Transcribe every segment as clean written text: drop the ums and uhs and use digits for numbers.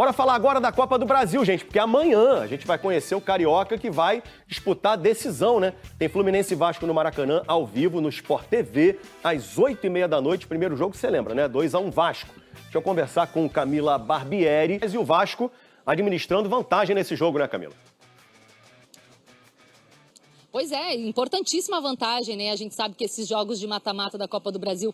Bora falar agora da Copa do Brasil, gente, porque amanhã a gente vai conhecer o Carioca que vai disputar a decisão, né? Tem Fluminense e Vasco no Maracanã, ao vivo, no Sport TV, às 8h30 da noite. Primeiro jogo, você lembra, né? 2-1 Vasco. Deixa eu conversar com Camila Barbieri. E o Vasco administrando vantagem nesse jogo, né, Camila? Pois é, importantíssima vantagem, né? A gente sabe que esses jogos de mata-mata da Copa do Brasil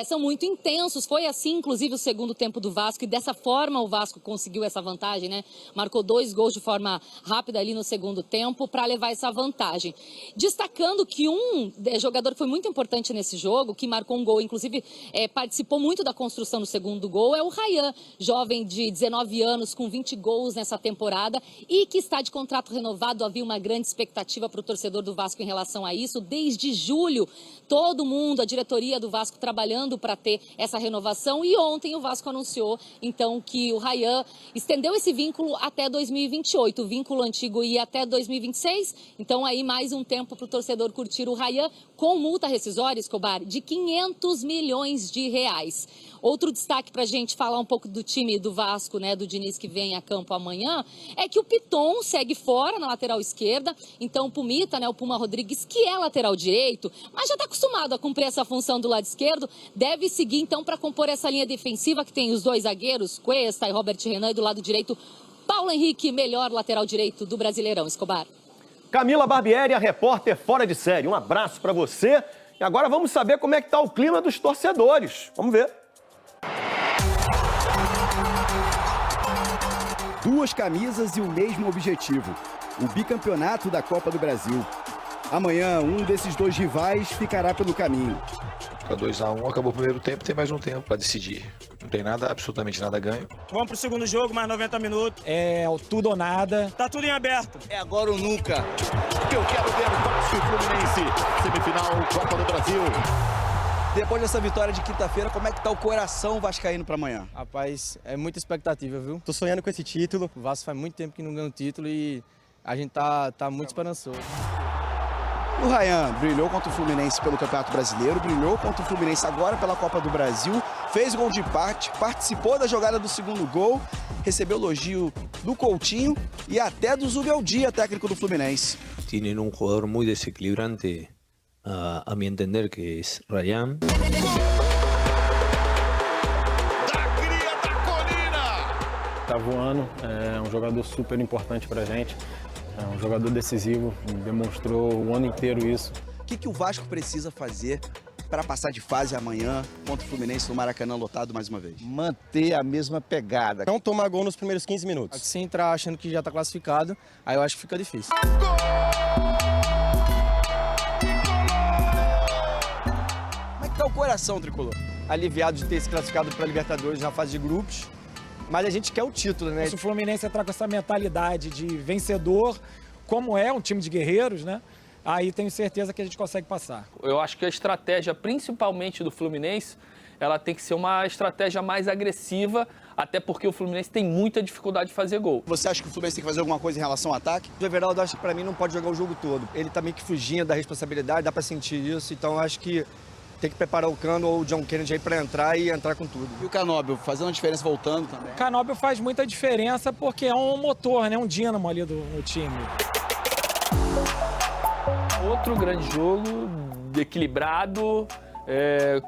são muito intensos. Foi assim, inclusive, o segundo tempo do Vasco. E dessa forma o Vasco conseguiu essa vantagem, né? Marcou 2 gols de forma rápida ali no segundo tempo para levar essa vantagem. Destacando que um jogador foi muito importante nesse jogo, que marcou um gol, inclusive participou muito da construção do segundo gol, é o Ryan, jovem de 19 anos, com 20 gols nessa temporada e que está de contrato renovado. Havia uma grande expectativa para o torcedor do Vasco em relação a isso. Desde julho, todo mundo, a diretoria do Vasco trabalhando para ter essa renovação, e ontem o Vasco anunciou então que o Ryan estendeu esse vínculo até 2028. O vínculo antigo ia até 2026, então aí mais um tempo para o torcedor curtir o Ryan com multa rescisória, Escobar, de 500 milhões de reais. Outro destaque para a gente falar um pouco do time do Vasco, né, do Diniz, que vem a campo amanhã, é que o Piton segue fora na lateral esquerda. Então o Pumita, né, o Puma Rodrigues, que é lateral direito, mas já está acostumado a cumprir essa função do lado esquerdo, deve seguir então para compor essa linha defensiva que tem os dois zagueiros, Cuesta e Robert Renan, e do lado direito, Paulo Henrique, melhor lateral direito do Brasileirão, Escobar. Camila Barbieri, a repórter fora de série. Um abraço para você. E agora vamos saber como é que está o clima dos torcedores. Vamos ver. Duas camisas e o mesmo objetivo, o bicampeonato da Copa do Brasil. Amanhã, um desses dois rivais ficará pelo caminho. Fica 2-1, acabou o primeiro tempo, tem mais um tempo para decidir. Não tem nada, absolutamente nada ganho. Vamos pro segundo jogo, mais 90 minutos. É tudo ou nada. Tá tudo em aberto. É agora ou nunca. Eu quero ver o Vasco e Fluminense. Semifinal, Copa do Brasil. Depois dessa vitória de quinta-feira, como é que tá o coração vascaíno para amanhã? Rapaz, é muita expectativa, viu? Tô sonhando com esse título. O Vasco faz muito tempo que não ganha um título e a gente tá muito esperançoso. O Ryan brilhou contra o Fluminense pelo Campeonato Brasileiro, brilhou contra o Fluminense agora pela Copa do Brasil, fez gol de empate, participou da jogada do segundo gol, recebeu elogio do Coutinho e até do Zubeldia, técnico do Fluminense. Tienen un jugador muy desequilibrante, a mi entender, que es Ryan. Tá voando, é um jogador super importante pra gente, é um jogador decisivo, demonstrou o ano inteiro isso. O que o Vasco precisa fazer para passar de fase amanhã contra o Fluminense no Maracanã lotado mais uma vez? Manter a mesma pegada. Não tomar gol nos primeiros 15 minutos. Se entrar achando que já tá classificado, aí eu acho que fica difícil. Como é que tá o coração, tricolor? Aliviado de ter se classificado para Libertadores na fase de grupos, mas a gente quer o título, né? Se o Fluminense entrar com essa mentalidade de vencedor, como é um time de guerreiros, né? Aí tenho certeza que a gente consegue passar. Eu acho que a estratégia, principalmente do Fluminense, ela tem que ser uma estratégia mais agressiva, até porque o Fluminense tem muita dificuldade de fazer gol. Você acha que o Fluminense tem que fazer alguma coisa em relação ao ataque? O Everaldo, acho que para mim não pode jogar o jogo todo. Ele tá meio que fugindo da responsabilidade, dá para sentir isso, então acho que tem que preparar o Cano ou o John Kennedy aí para entrar e entrar com tudo. E o Canóbio, fazendo a diferença voltando também? O Canóbio faz muita diferença porque é um motor, né? Um dínamo ali no time. Outro grande jogo, equilibrado,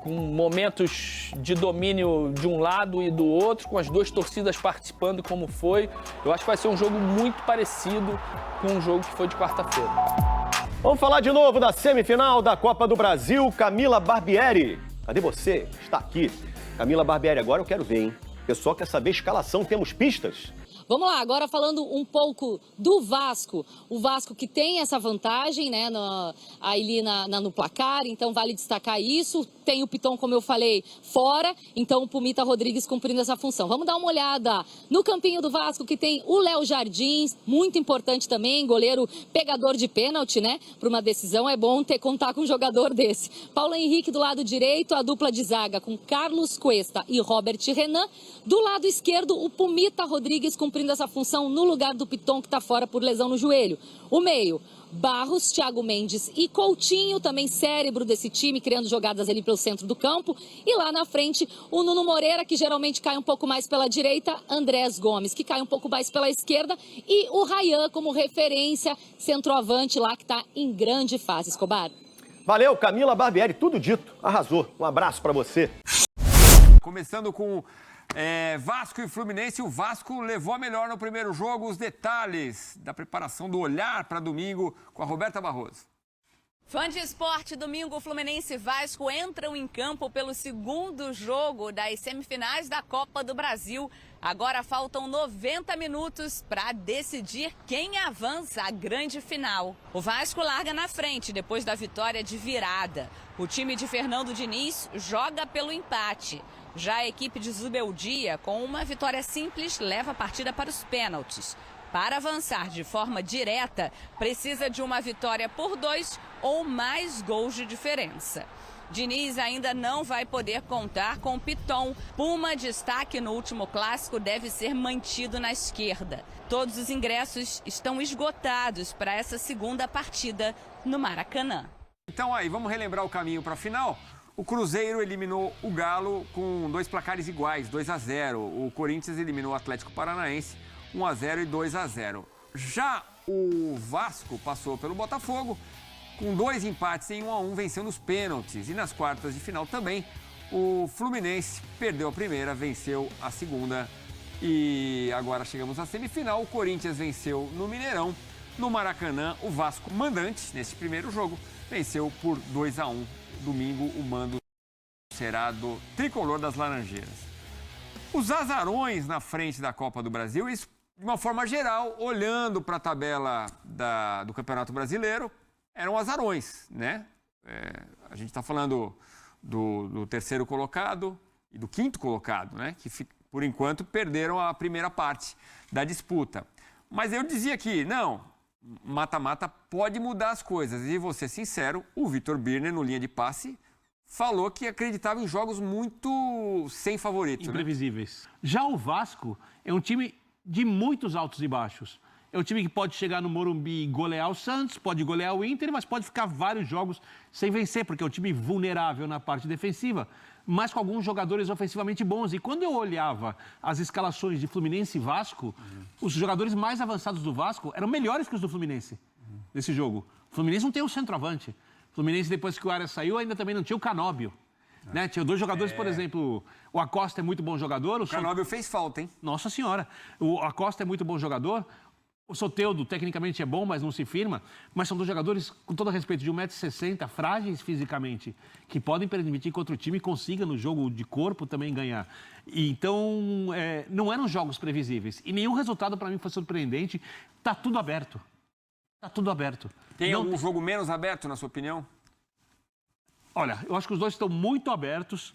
com momentos de domínio de um lado e do outro, com as duas torcidas participando como foi. Eu acho que vai ser um jogo muito parecido com o jogo que foi de quarta-feira. Vamos falar de novo da semifinal da Copa do Brasil. Camila Barbieri, cadê você? Está aqui. Camila Barbieri, agora eu quero ver, hein? O pessoal quer saber a escalação, temos pistas? Vamos lá, agora falando um pouco do Vasco. O Vasco que tem essa vantagem, né, ali no placar, então vale destacar isso. Tem o Piton, como eu falei, fora, então o Pumita Rodrigues cumprindo essa função. Vamos dar uma olhada no campinho do Vasco, que tem o Léo Jardins, muito importante também, goleiro pegador de pênalti, né? Para uma decisão é bom contar com um jogador desse. Paulo Henrique do lado direito, a dupla de zaga com Carlos Cuesta e Robert Renan. Do lado esquerdo, o Pumita Rodrigues com cumprindo essa função no lugar do Piton, que está fora por lesão no joelho. O meio, Barros, Thiago Mendes e Coutinho, também cérebro desse time, criando jogadas ali pelo centro do campo. E lá na frente, o Nuno Moreira, que geralmente cai um pouco mais pela direita, Andrés Gomes, que cai um pouco mais pela esquerda, e o Ryan como referência, centroavante lá, que está em grande fase. Escobar. Valeu, Camila Barbieri, tudo dito, arrasou. Um abraço para você. Começando com Vasco e Fluminense, o Vasco levou a melhor no primeiro jogo. Os detalhes da preparação do Olhar para domingo com a Roberta Barroso. Fã de esporte, domingo Fluminense e Vasco entram em campo pelo segundo jogo das semifinais da Copa do Brasil. Agora faltam 90 minutos para decidir quem avança à grande final. O Vasco larga na frente depois da vitória de virada. O time de Fernando Diniz joga pelo empate. Já a equipe de Zubeldia, com uma vitória simples, leva a partida para os pênaltis. Para avançar de forma direta, precisa de uma vitória por 2 ou mais gols de diferença. Diniz ainda não vai poder contar com Piton. Puma, destaque no último clássico, deve ser mantido na esquerda. Todos os ingressos estão esgotados para essa segunda partida no Maracanã. Então aí, vamos relembrar o caminho para a final? O Cruzeiro eliminou o Galo com 2 placares iguais, 2-0. O Corinthians eliminou o Atlético Paranaense, 1-0 e 2-0. Já o Vasco passou pelo Botafogo, com 2 empates em 1-1, venceu nos pênaltis. E nas quartas de final também, o Fluminense perdeu a primeira, venceu a segunda. E agora chegamos à semifinal. O Corinthians venceu no Mineirão. No Maracanã, o Vasco, mandante nesse primeiro jogo, venceu por 2-1. Domingo, o mando será do tricolor das Laranjeiras. Os azarões na frente da Copa do Brasil, isso de uma forma geral, olhando para a tabela do Campeonato Brasileiro, eram azarões, né? A gente está falando do terceiro colocado e do quinto colocado, né? Que, por enquanto, perderam a primeira parte da disputa. Mas eu dizia que, não, mata-mata pode mudar as coisas. E vou ser sincero, o Vitor Birner, no linha de passe, falou que acreditava em jogos muito sem favorito. Imprevisíveis. Né? Já o Vasco é um time de muitos altos e baixos. É um time que pode chegar no Morumbi e golear o Santos, pode golear o Inter, mas pode ficar vários jogos sem vencer, porque é um time vulnerável na parte defensiva, mas com alguns jogadores ofensivamente bons. E quando eu olhava as escalações de Fluminense e Vasco, os jogadores mais avançados do Vasco eram melhores que os do Fluminense nesse jogo. O Fluminense não tem o centroavante. O Fluminense, depois que o Arias saiu, ainda também não tinha o Canóbio. Né? Tinha 2 jogadores, por exemplo, o Acosta é muito bom jogador. O Canóbio fez falta, hein? Nossa Senhora. O Acosta é muito bom jogador. O Soteldo, tecnicamente, é bom, mas não se firma. Mas são 2 jogadores, com todo respeito, de 1,60 m, frágeis fisicamente, que podem permitir que outro time consiga, no jogo de corpo, também ganhar. E, então, não eram jogos previsíveis. E nenhum resultado, para mim, foi surpreendente. Está tudo aberto. Está tudo aberto. Tem algum jogo menos aberto, na sua opinião? Olha, eu acho que os dois estão muito abertos.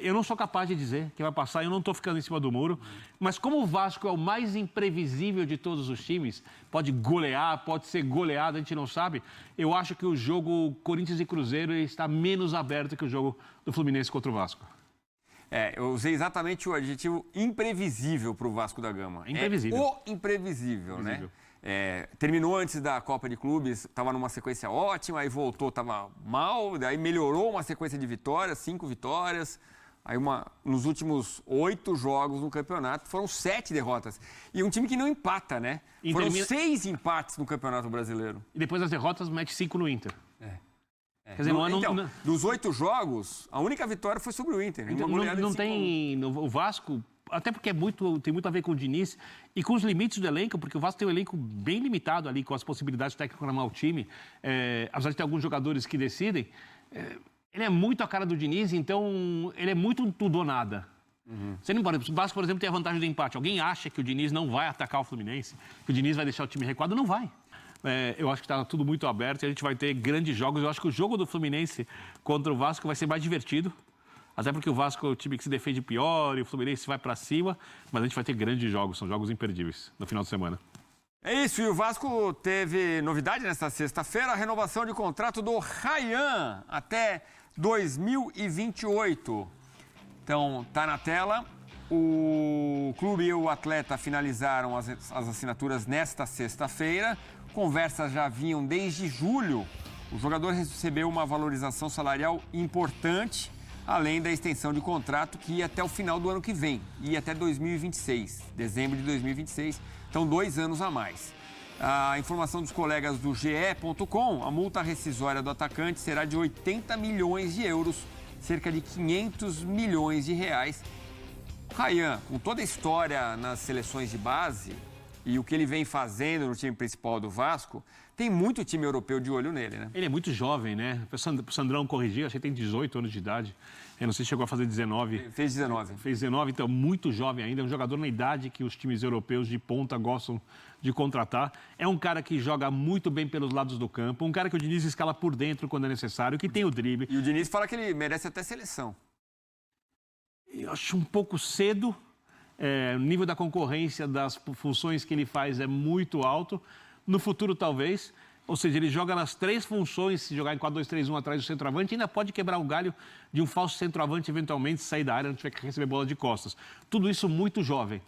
Eu não sou capaz de dizer quem vai passar, eu não estou ficando em cima do muro. Mas como o Vasco é o mais imprevisível de todos os times, pode golear, pode ser goleado, a gente não sabe. Eu acho que o jogo Corinthians e Cruzeiro está menos aberto que o jogo do Fluminense contra o Vasco. Eu usei exatamente o adjetivo imprevisível para o Vasco da Gama. Imprevisível. O imprevisível, né? Terminou antes da Copa de Clubes, estava numa sequência ótima, aí voltou, estava mal, daí melhorou uma sequência de vitórias, 5 vitórias. Aí nos últimos 8 jogos no campeonato, foram 7 derrotas. E um time que não empata, né? Foram 6 empates no Campeonato Brasileiro. E depois das derrotas, mete 5 no Inter. Quer dizer, dos 8 jogos, a única vitória foi sobre o Inter. Não tem o Vasco... Até porque tem muito a ver com o Diniz e com os limites do elenco, porque o Vasco tem um elenco bem limitado ali, com as possibilidades técnicas para armar o time. Apesar de ter alguns jogadores que decidem, ele é muito a cara do Diniz, então ele é muito tudo ou nada. Você não pode, o Vasco, por exemplo, tem a vantagem do empate. Alguém acha que o Diniz não vai atacar o Fluminense, que o Diniz vai deixar o time recuado? Não vai. Eu acho que está tudo muito aberto e a gente vai ter grandes jogos. Eu acho que o jogo do Fluminense contra o Vasco vai ser mais divertido. Até porque o Vasco é o time que se defende pior e o Fluminense vai para cima. Mas a gente vai ter grandes jogos, são jogos imperdíveis no final de semana. É isso, e o Vasco teve novidade nesta sexta-feira, a renovação de contrato do Ryan até 2028. Então, tá na tela, O clube e o atleta finalizaram as assinaturas nesta sexta-feira. Conversas já vinham desde julho. O jogador recebeu uma valorização salarial importante, além da extensão de contrato que ia até o final do ano que vem, ia até 2026, dezembro de 2026, então 2 anos a mais. A informação dos colegas do GE.com, a multa rescisória do atacante será de 80 milhões de euros, cerca de 500 milhões de reais. Rayan, com toda a história nas seleções de base e o que ele vem fazendo no time principal do Vasco, tem muito time europeu de olho nele, né? Ele é muito jovem, né? O Sandrão corrigiu, acho que tem 18 anos de idade. Eu não sei se chegou a fazer 19. Fez 19. Fez 19, então muito jovem ainda. É um jogador na idade que os times europeus de ponta gostam de contratar. É um cara que joga muito bem pelos lados do campo. Um cara que o Diniz escala por dentro quando é necessário, que tem o drible. E o Diniz fala que ele merece até seleção. Eu acho um pouco cedo. O nível da concorrência das funções que ele faz é muito alto. No futuro, talvez. Ou seja, ele joga nas 3 funções, se jogar em 4-2-3-1 atrás do centroavante, ainda pode quebrar o galho de um falso centroavante, eventualmente, sair da área, não tiver que receber bola de costas. Tudo isso muito jovem.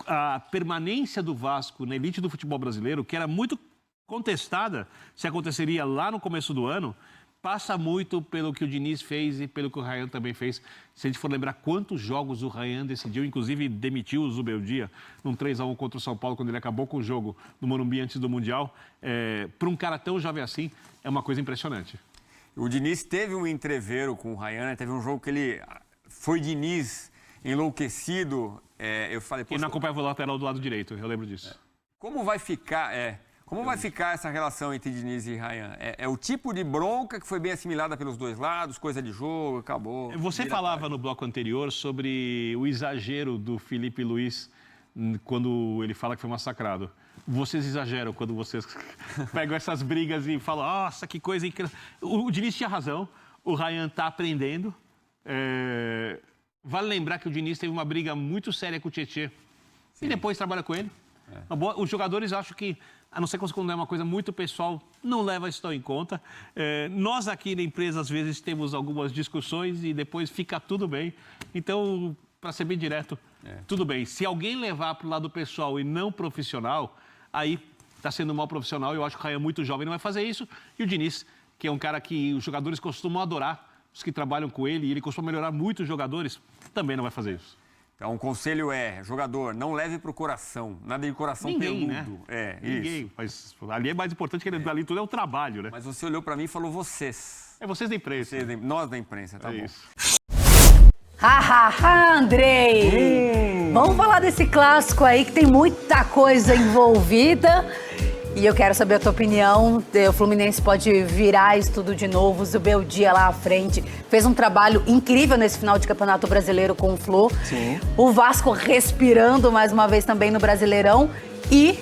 A permanência do Vasco na elite do futebol brasileiro, que era muito contestada se aconteceria lá no começo do ano, passa muito pelo que o Diniz fez e pelo que o Rayan também fez. Se a gente for lembrar quantos jogos o Rayan decidiu, inclusive demitiu o Zubeldia num 3-1 contra o São Paulo, quando ele acabou com o jogo no Morumbi antes do Mundial. Para um cara tão jovem assim, é uma coisa impressionante. O Diniz teve um entreveiro com o Rayan, né? Teve um jogo que ele foi Diniz enlouquecido. Eu falei, e não acompanhava o lateral do lado direito, eu lembro disso. Como vai ficar... Como vai ficar essa relação entre Diniz e Rayan? É o tipo de bronca que foi bem assimilada pelos dois lados, coisa de jogo, acabou. Você falava no bloco anterior sobre o exagero do Felipe Luiz quando ele fala que foi massacrado. Vocês exageram quando vocês pegam essas brigas e falam, nossa, que coisa incrível. O Diniz tinha razão, o Rayan está aprendendo. Vale lembrar que o Diniz teve uma briga muito séria com o Tietê e depois trabalha com ele. Os jogadores, acho que, a não ser quando é uma coisa muito pessoal, não leva isso tão em conta. Nós aqui na empresa, às vezes, temos algumas discussões e depois fica tudo bem. Então, para ser bem direto, tudo bem. Se alguém levar para o lado pessoal e não profissional, aí está sendo mal profissional. Eu acho que o Rayan é muito jovem, não vai fazer isso. E o Diniz, que é um cara que os jogadores costumam adorar, os que trabalham com ele, e ele costuma melhorar muito os jogadores, também não vai fazer isso. Então, o conselho jogador, não leve para o coração. Nada de coração Ninguém, peludo. Né? Ninguém. Mas ali é mais importante que ali tudo é o trabalho, né? Mas você olhou para mim e falou vocês. Vocês da imprensa. Nós da imprensa, tá bom. Isso. Andrei! Vamos falar desse clássico aí que tem muita coisa envolvida. E eu quero saber a tua opinião. O Fluminense pode virar isso tudo de novo. O Zubeldia lá à frente fez um trabalho incrível nesse final de Campeonato Brasileiro com o Flu. Sim. O Vasco respirando mais uma vez também no Brasileirão. E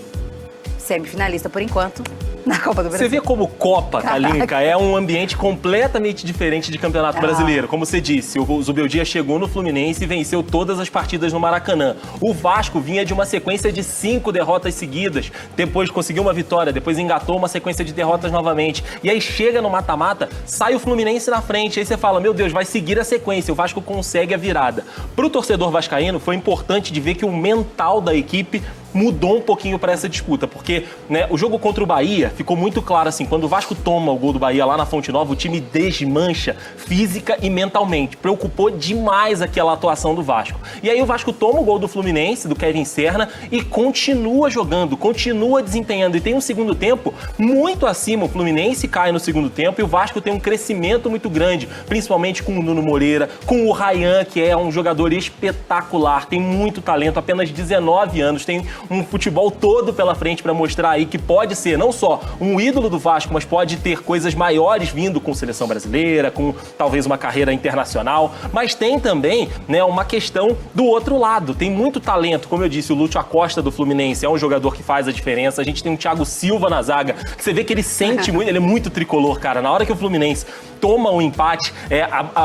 semifinalista por enquanto na Copa do Brasil. Você vê como Copa, Kalinka, é um ambiente completamente diferente de Campeonato Brasileiro. Como você disse, o Zubeldia chegou no Fluminense e venceu todas as partidas no Maracanã. O Vasco vinha de uma sequência de 5 derrotas seguidas, depois conseguiu uma vitória, depois engatou uma sequência de derrotas novamente. E aí chega no mata-mata, sai o Fluminense na frente, aí você fala, meu Deus, vai seguir a sequência, o Vasco consegue a virada. Pro torcedor vascaíno, foi importante de ver que o mental da equipe mudou um pouquinho para essa disputa, porque o jogo contra o Bahia ficou muito claro assim, quando o Vasco toma o gol do Bahia lá na Fonte Nova, o time desmancha física e mentalmente, preocupou demais aquela atuação do Vasco. E aí o Vasco toma o gol do Fluminense, do Kevin Serna, e continua jogando, continua desempenhando, e tem um segundo tempo muito acima, o Fluminense cai no segundo tempo e o Vasco tem um crescimento muito grande, principalmente com o Nuno Moreira, com o Rayan, que é um jogador espetacular, tem muito talento, apenas 19 anos, tem um futebol todo pela frente para mostrar aí que pode ser não só um ídolo do Vasco, mas pode ter coisas maiores vindo com seleção brasileira, com talvez uma carreira internacional, mas tem também uma questão do outro lado, tem muito talento, como eu disse, o Lúcio Acosta do Fluminense é um jogador que faz a diferença, a gente tem um Thiago Silva na zaga, que você vê que ele sente muito, ele é muito tricolor, cara, na hora que o Fluminense toma um empate,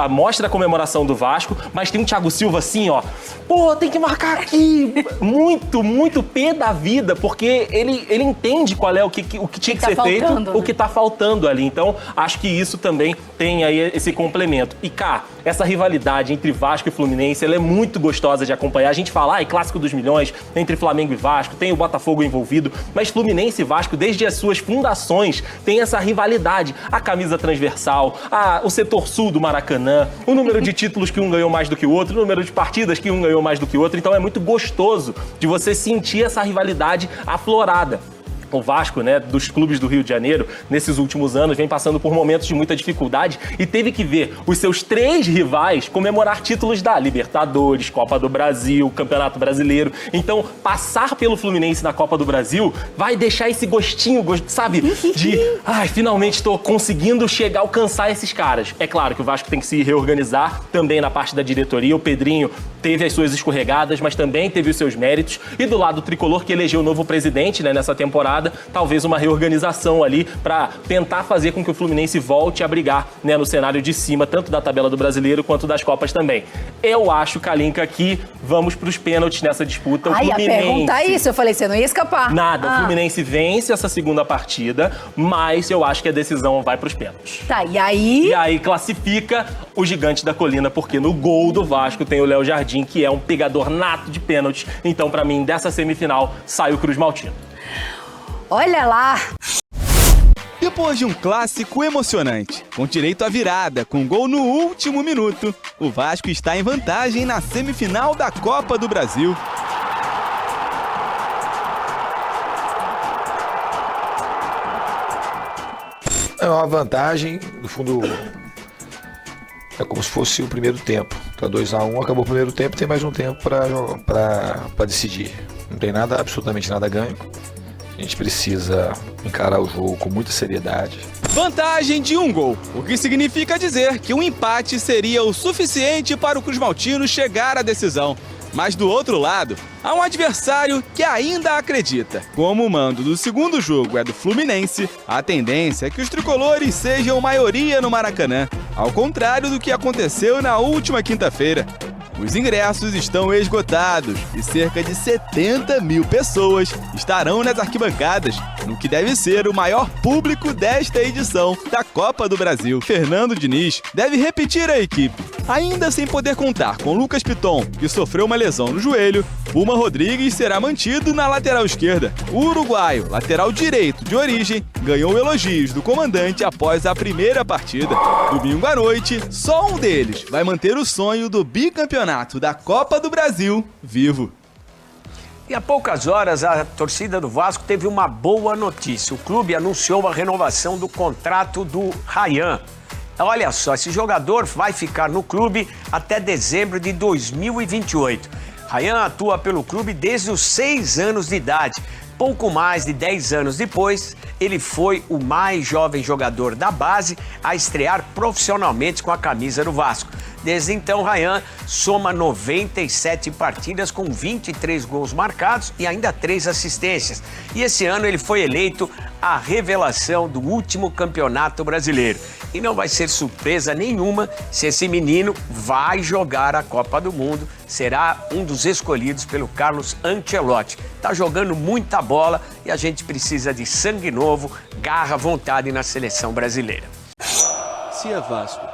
mostra a comemoração do Vasco, mas tem um Thiago Silva assim, ó, pô, tem que marcar aqui, muito muito pé da vida, porque ele entende qual é o que tinha que ser feito, né? o que tá faltando ali. Então, acho que isso também tem aí esse complemento. E, cá, essa rivalidade entre Vasco e Fluminense, ela é muito gostosa de acompanhar. A gente fala, clássico dos milhões, entre Flamengo e Vasco, tem o Botafogo envolvido, mas Fluminense e Vasco, desde as suas fundações, tem essa rivalidade. A camisa transversal, o setor sul do Maracanã, o número de títulos que um ganhou mais do que o outro, o número de partidas que um ganhou mais do que o outro. Então é muito gostoso de você sentir essa rivalidade aflorada. O Vasco, né, dos clubes do Rio de Janeiro, nesses últimos anos, vem passando por momentos de muita dificuldade e teve que ver os seus 3 rivais comemorar títulos da Libertadores, Copa do Brasil, Campeonato Brasileiro. Então, passar pelo Fluminense na Copa do Brasil vai deixar esse gostinho, sabe, de, finalmente estou conseguindo alcançar esses caras. É claro que o Vasco tem que se reorganizar também na parte da diretoria. O Pedrinho teve as suas escorregadas, mas também teve os seus méritos. E do lado tricolor, que elegeu o novo presidente, né, nessa temporada, talvez uma reorganização ali para tentar fazer com que o Fluminense volte a brigar, né, no cenário de cima, tanto da tabela do Brasileiro quanto das Copas também. Eu acho, Kalinka, que vamos para os pênaltis nessa disputa. O Fluminense... ia perguntar isso, eu falei, você não ia escapar. Nada, o Fluminense vence essa segunda partida, mas eu acho que a decisão vai para os pênaltis. Tá, e aí? E aí classifica o Gigante da Colina, porque no gol do Vasco tem o Léo Jardim, que é um pegador nato de pênaltis. Então, para mim, dessa semifinal, sai o Cruz Maltino. Olha lá! Depois de um clássico emocionante, com direito à virada, com gol no último minuto, o Vasco está em vantagem na semifinal da Copa do Brasil. É uma vantagem, no fundo, é como se fosse o primeiro tempo. Tá 2-1, acabou o primeiro tempo, tem mais um tempo para decidir. Não tem nada, absolutamente nada ganho. A gente precisa encarar o jogo com muita seriedade. Vantagem de 1 gol, o que significa dizer que um empate seria o suficiente para o Cruz Maltino chegar à decisão. Mas do outro lado, há um adversário que ainda acredita. Como o mando do segundo jogo é do Fluminense, a tendência é que os tricolores sejam maioria no Maracanã, ao contrário do que aconteceu na última quinta-feira. Os ingressos estão esgotados e cerca de 70 mil pessoas estarão nas arquibancadas, no que deve ser o maior público desta edição da Copa do Brasil. Fernando Diniz deve repetir a equipe, ainda sem poder contar com Lucas Piton, que sofreu uma lesão no joelho. Puma Rodrigues será mantido na lateral esquerda. O uruguaio, lateral direito de origem, ganhou elogios do comandante após a primeira partida. Domingo à noite, só um deles vai manter o sonho do bicampeonato da Copa do Brasil vivo. E há poucas horas, a torcida do Vasco teve uma boa notícia. O clube anunciou a renovação do contrato do Ryan. Olha só, esse jogador vai ficar no clube até dezembro de 2028. Ryan atua pelo clube desde os 6 anos de idade. Pouco mais de 10 anos depois, ele foi o mais jovem jogador da base a estrear profissionalmente com a camisa do Vasco. Desde então, Ryan soma 97 partidas com 23 gols marcados e ainda 3 assistências. E esse ano ele foi eleito a revelação do último campeonato brasileiro. E não vai ser surpresa nenhuma se esse menino vai jogar a Copa do Mundo. Será um dos escolhidos pelo Carlos Ancelotti. Tá jogando muita bola e a gente precisa de sangue novo, garra, vontade na seleção brasileira. Se é Vasco